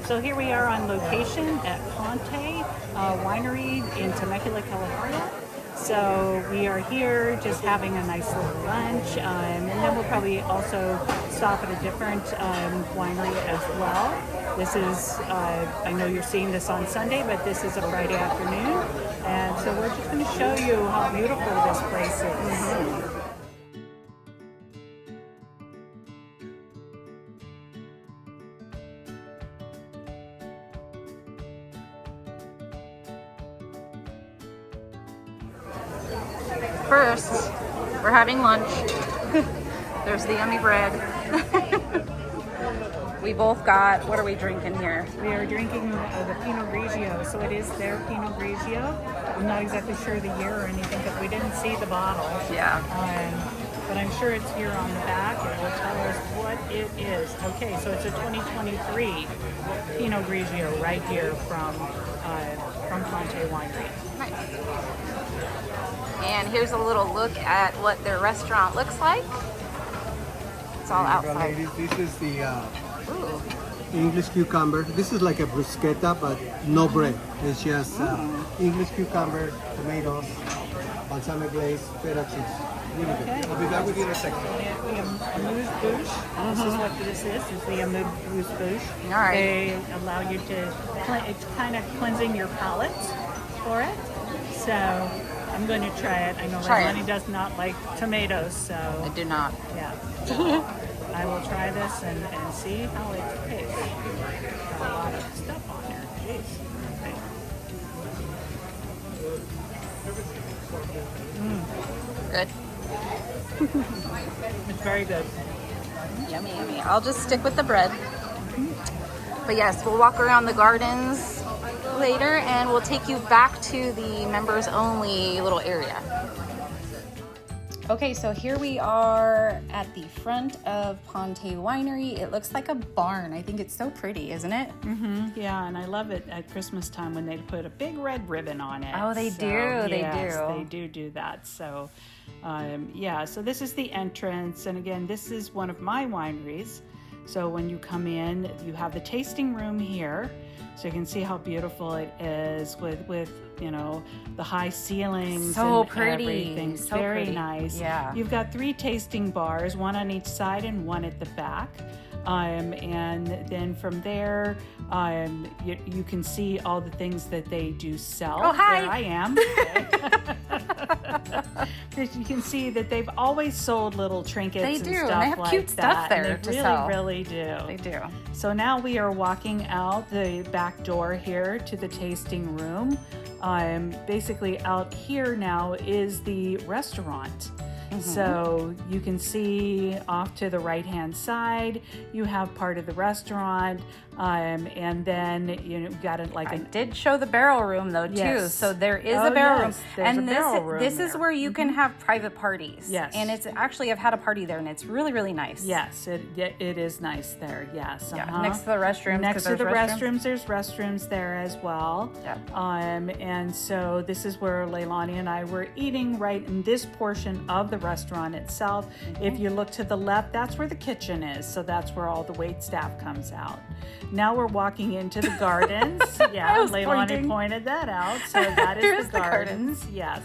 So here we are on location at Ponte Winery in Temecula, California. So we are here just having a nice little lunch, and then we'll probably also stop at a different winery as well. This is, I know you're seeing this on Sunday, but this is a Friday afternoon. And so we're just going to show you how beautiful this place is. First, we're having lunch. There's the yummy bread. We both got, what are we drinking here? We are drinking the Pinot Grigio, so it is their Pinot Grigio. I'm not exactly sure the year or anything because we didn't see the bottle. Yeah. But I'm sure it's here on the back. It will tell us what it is. Okay, so it's a 2023 Pinot Grigio right here from Ponte Winery. Nice. And here's a little look at what their restaurant looks like. It's all outside. Ladies, this is the Ooh. English cucumber. This is like a bruschetta, but no bread. It's just English cucumber, tomatoes, balsamic glaze, feta cheese. Really good. I'll be back with you in a second. The amuse-bouche. This is what this is. It's the amuse-bouche. All right. They allow you to, it's kind of cleansing your palate for it. So I'm going to try it. I know Leilani does not like tomatoes, so. I do not. Yeah. I will try this and see how it tastes. Got a lot of stuff on there. Jeez. Good. It's very good. Yummy, yummy. I'll just stick with the bread. But yes, we'll walk around the gardens later and we'll take you back to the members only little area. Okay, so here we are at the front of Ponte Winery. It looks like a barn. I think it's so pretty, isn't it? Mm-hmm. Yeah, and I love it at Christmas time when they put a big red ribbon on it. Oh, they do. Yes, they do that. So, so this is the entrance. And again, this is one of my wineries. So when you come in, you have the tasting room here. So you can see how beautiful it is with you know, the high ceilings and pretty. Everything. So very pretty. Nice. Yeah. You've got 3 tasting bars, one on each side and one at the back. And then from there, you can see all the things that they do sell. Oh, hi. There I am. You can see that they've always sold little trinkets and stuff like that. They have cute stuff there to sell. They really do. They do. So now we are walking out the back door here to the tasting room. Basically out here now is the restaurant. So you can see off to the right-hand side, you have part of the restaurant, and then you've got it like I did show the barrel room though too. Yes. So there is a barrel room, and this is where you can have private parties. Yes, and it's actually I've had a party there, and it's really really nice. Yes, it is nice there. Yes, yeah. Next to the restrooms. Next to the restrooms, there's restrooms there as well. Yep. And so this is where Leilani and I were eating right in this portion of the restaurant itself. If you look to the left, that's where the kitchen is. So that's where all the wait staff comes out. Now we're walking into the gardens. Yeah, Leilani pointed that out. So that is the gardens. Yes.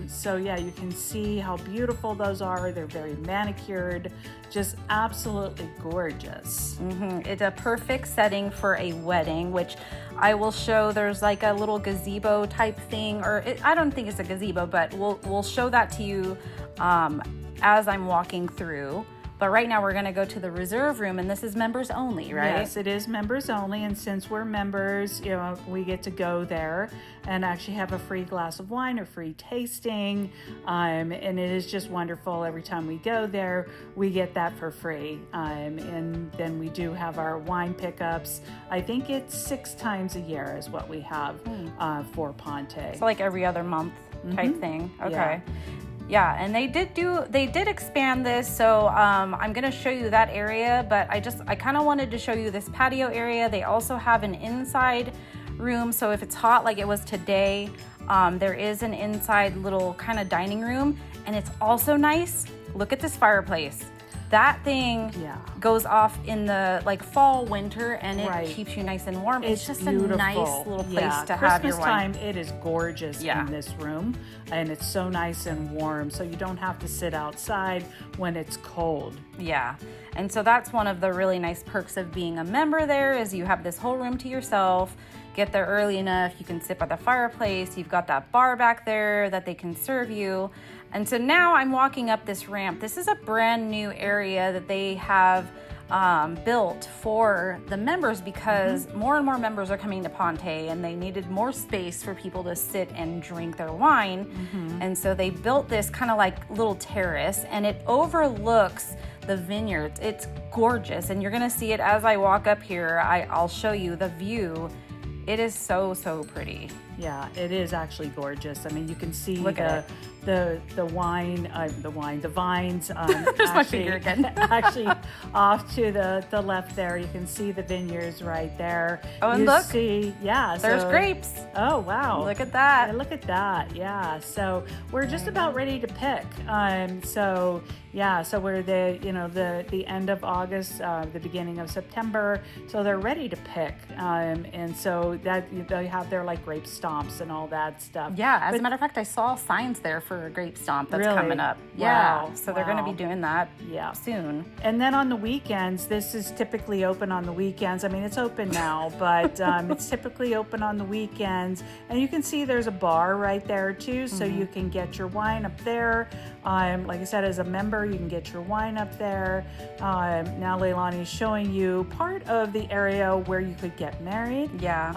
So yeah, you can see how beautiful those are. They're very manicured, just absolutely gorgeous. It's a perfect setting for a wedding, which I will show. There's like a little gazebo type thing, I don't think it's a gazebo, but we'll show that to you as I'm walking through. But right now we're going to go to the reserve room, and this is members only, right? Yes, it is members only, and since we're members, you know, we get to go there and actually have a free glass of wine or free tasting, and it is just wonderful. Every time we go there, we get that for free, and then we do have our wine pickups. I think it's 6 times a year is what we have for Ponte. It's like every other month type thing. Okay. Yeah, and they did expand this, so I'm gonna show you that area, but I kind of wanted to show you this patio area. They also have an inside room, so if it's hot like it was today, there is an inside little kind of dining room, and it's also nice. Look at this fireplace. that thing Yeah. goes off in the like fall, winter, and it Right. keeps you nice and warm. It's just beautiful. a nice little place Yeah. to have your Christmas wine. time, it is gorgeous Yeah. in this room, and it's so nice and warm, so you don't have to sit outside when it's cold. Yeah. And so that's one of the really nice perks of being a member there is you have this whole room to yourself. Get there early enough, you can sit by the fireplace. You've got that bar back there that they can serve you. And so now I'm walking up this ramp. This is a brand new area that they have built for the members because more and more members are coming to Ponte and they needed more space for people to sit and drink their wine. And so they built this kind of like little terrace, and it overlooks the vineyards. It's gorgeous, and you're gonna see it as I walk up here. I'll show you the view. It is so pretty. Yeah, it is actually gorgeous. I mean, you can see Look at the vines. There's my finger again. Actually, off to the left there, you can see the vineyards right there. Oh, and you look, see, yeah, there's so, grapes. Oh wow! Look at that. Yeah, look at that. Yeah. So we're just about ready to pick. So we're the end of August, the beginning of September. So they're ready to pick. And so that they have their like grape stomps and all that stuff. Yeah, as a matter of fact, I saw signs there for a grape stomp that's Really? coming up. Yeah, Wow, so they're going to be wow. doing that Yeah. soon. And then on the weekends, this is typically open on the weekends. I mean, it's open now, but it's typically open on the weekends. And you can see there's a bar right there too, so you can get your wine up there. Like I said, as a member, you can get your wine up there. Now Leilani is showing you part of the area where you could get married. Yeah.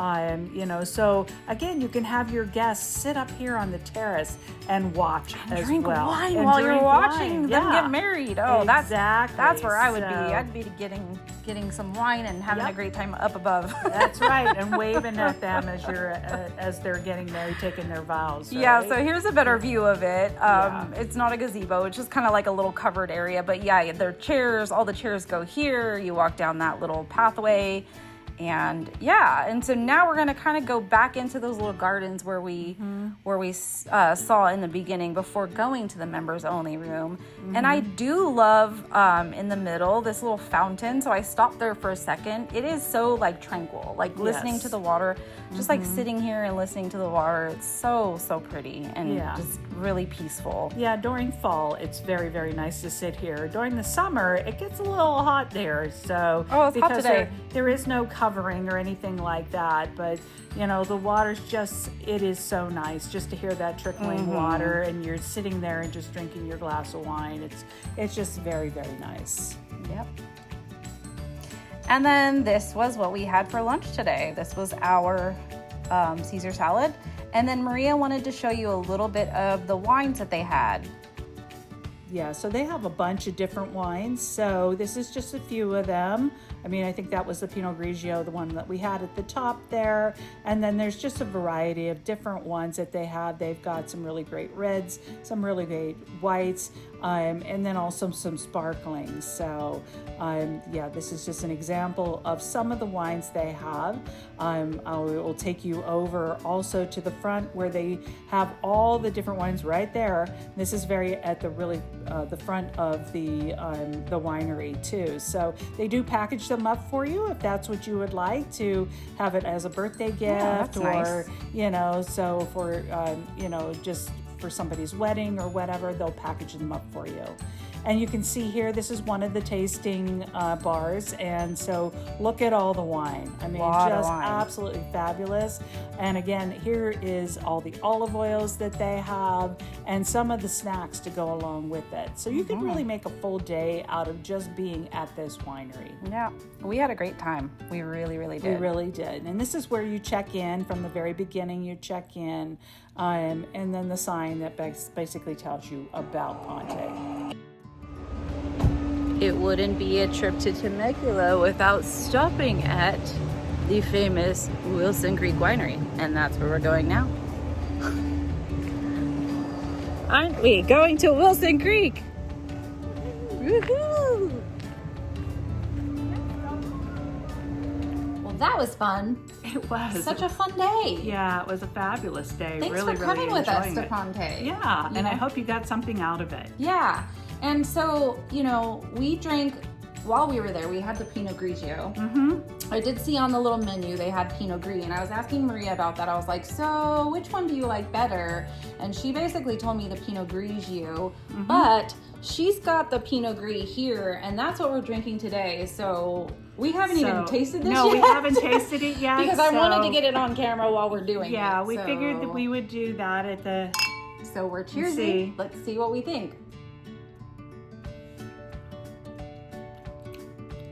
So again, you can have your guests sit up here on the terrace and watch as Drink well. wine And while you're drink watching wine. them Yeah. get married. Oh, Exactly. that's where I would be. So- I'd be getting some wine and having Yep. a great time up above. That's right, and waving at them as they're getting married, taking their vows. Right? Yeah, so here's a better view of it. Yeah. It's not a gazebo, it's just kind of like a little covered area. But yeah, their chairs, all the chairs go here. You walk down that little pathway. And yeah, and so now we're gonna kind of go back into those little gardens where we saw in the beginning before going to the members only room. And I do love in the middle this little fountain. So I stopped there for a second. It is so like tranquil, like listening to the water, just like sitting here and listening to the water. It's so pretty and just really peaceful. Yeah, during fall, it's very, very nice to sit here. During the summer, it gets a little hot there. So Oh, it's hot because today. there is no covering or anything like that, but the water's it is so nice just to hear that trickling water, and you're sitting there and just drinking your glass of wine. It's just very, very nice. Yep. And then this was what we had for lunch today. This was our Caesar salad. And then Maria wanted to show you a little bit of the wines that they had. Yeah, so they have a bunch of different wines. So this is just a few of them. I mean, I think that was the Pinot Grigio, the one that we had at the top there. And then there's just a variety of different ones that they have. They've got some really great reds, some really great whites, and then also some sparklings. So this is just an example of some of the wines they have. I will take you over also to the front where they have all the different wines right there. This is very at the really the front of the winery too. So they do package them up for you if that's what you would like to have it as a birthday gift, that's or nice. so for just for somebody's wedding or whatever, they'll package them up for you. And you can see here, this is one of the tasting bars. And so look at all the wine. I mean, just absolutely fabulous. And again, here is all the olive oils that they have and some of the snacks to go along with it. So you can really make a full day out of just being at this winery. Yeah, we had a great time. We really, really did. We really did. And this is where you check in from the very beginning. You check in, and then the sign that basically tells you about Ponte. It wouldn't be a trip to Temecula without stopping at the famous Wilson Creek Winery, and that's where we're going now. Aren't we going to Wilson Creek? Woohoo! Well, that was fun. It was. Such a fun day. Yeah, it was a fabulous day. Thanks really, for coming really with us enjoying to it. Ponte. Yeah, and I hope you got something out of it. Yeah. And so, you know, we drank, while we were there, we had the Pinot Grigio. I did see on the little menu they had Pinot Gris, and I was asking Maria about that. I was like, so which one do you like better? And she basically told me the Pinot Grigio, but she's got the Pinot Gris here, and that's what we're drinking today. So we haven't even tasted this yet. No, we haven't tasted it yet. Because I wanted to get it on camera while we're doing it. Yeah, we figured that we would do that at the... So we're cheersing. Let's see what we think.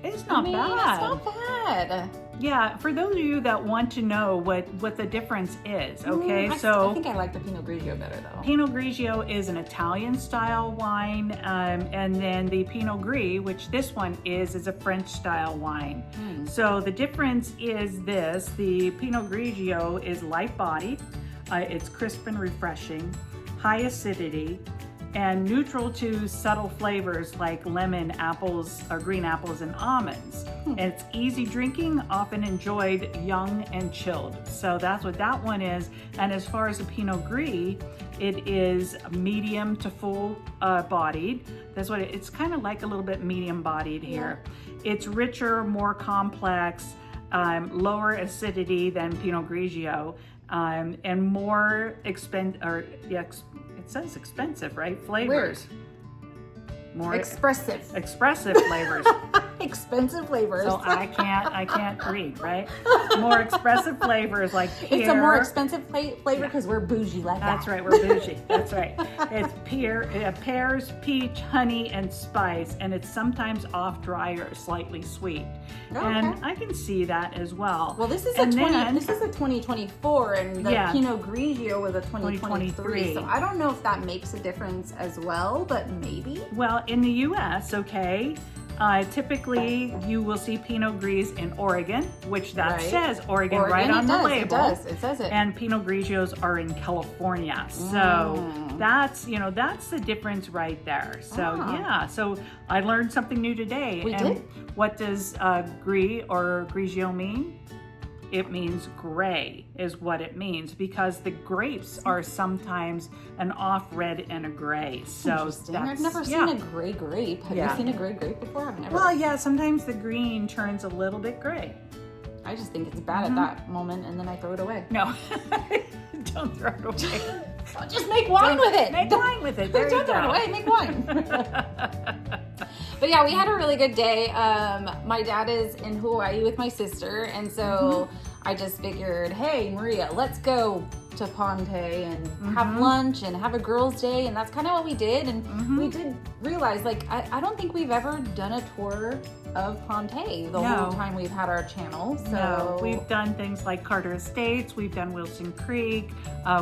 It's not bad. It's not bad. Yeah, for those of you that want to know what the difference is, okay? I think I like the Pinot Grigio better though. Pinot Grigio is an Italian style wine, and then the Pinot Gris, which this one is a French style wine. So the difference is this: the Pinot Grigio is light bodied, it's crisp and refreshing, high acidity, and neutral to subtle flavors like lemon, apples, or green apples, and almonds. And it's easy drinking, often enjoyed young and chilled. So that's what that one is. And as far as the Pinot Gris, it is medium to full bodied. That's what it's kind of like, a little bit medium bodied here. It's richer, more complex, lower acidity than Pinot Grigio, and more it says expensive, right? Flavors. More expressive flavors. Expensive flavors. So I can't read, right? More expressive flavors like pear. It's a more expensive flavor because we're bougie like That's that. right, we're bougie. That's right. It's pears, peach, honey, and spice, and it's sometimes off dry or slightly sweet. Okay. And I can see that as well. Well, this is And this is a 2024, and the Pinot Grigio was a 2023. So I don't know if that makes a difference as well, but maybe. Well, in the U.S., okay, typically you will see Pinot Gris in Oregon, which that says Oregon right on the label. It says it. And Pinot Grigios are in California. So that's the difference right there. So yeah, so I learned something new today. We did. What does Gris or Grigio mean? It means gray is what it means, because the grapes are sometimes an off red and a gray. So interesting. I've never seen a gray grape. Have you seen a gray grape before? I've never. Well, yeah, sometimes the green turns a little bit gray. I just think it's bad at that moment, and then I throw it away. No, don't throw it away. Just make wine with it. Make wine with it. There you Don't throw it go. away. Make wine. But yeah, we had a really good day. My dad is in Hawaii with my sister, and so I just figured, hey, Maria, let's go to Ponte and have lunch and have a girls' day, and that's kind of what we did. And we did realize, like, I don't think we've ever done a tour of Ponte the whole time we've had our channel. So we've done things like Carter Estates, we've done Wilson Creek,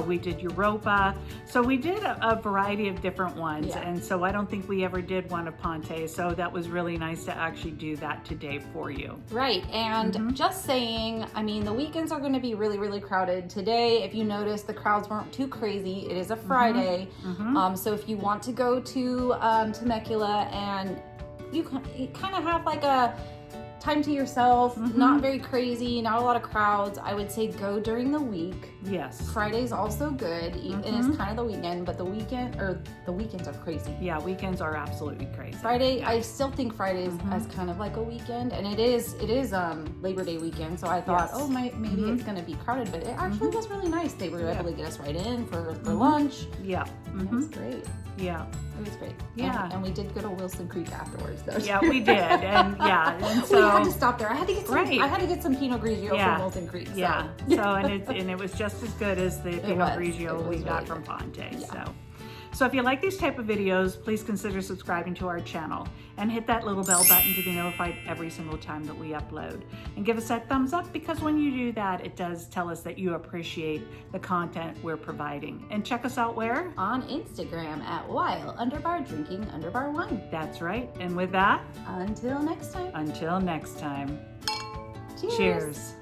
we did Europa. So we did a variety of different ones, and so I don't think we ever did one of Ponte. So that was really nice to actually do that today for you. Right, and just saying, I mean, the weekends are going to be really, really crowded. Today, if you notice, the crowds weren't too crazy. It is a Friday, so if you want to go to Temecula and you kind of have like a time to yourself, not very crazy, not a lot of crowds, I would say go during the week. Yes. Friday's also good, and it's kind of the weekend, but the weekends are crazy. Yeah, weekends are absolutely crazy. Friday, I still think Friday is as kind of like a weekend, and it is Labor Day weekend, so I thought, maybe it's going to be crowded, but it actually was really nice. They were able to get us right in for lunch. Yeah. It was great. Yeah. It was great. Yeah. And we did go to Wilson Creek afterwards, though. Yeah, we did. And so we had to stop there. I had to get some. I had to get some Pinot Grigio from Wilson Creek. So. Yeah. So and it was just as good as the Pinot Grigio we got from Ponte. Yeah. So if you like these type of videos, please consider subscribing to our channel and hit that little bell button to be notified every single time that we upload. And give us that thumbs up, because when you do that, it does tell us that you appreciate the content we're providing. And check us out where? On Instagram at while_drinking_wine. That's right. And with that, Until next time. until next time. Cheers. Cheers.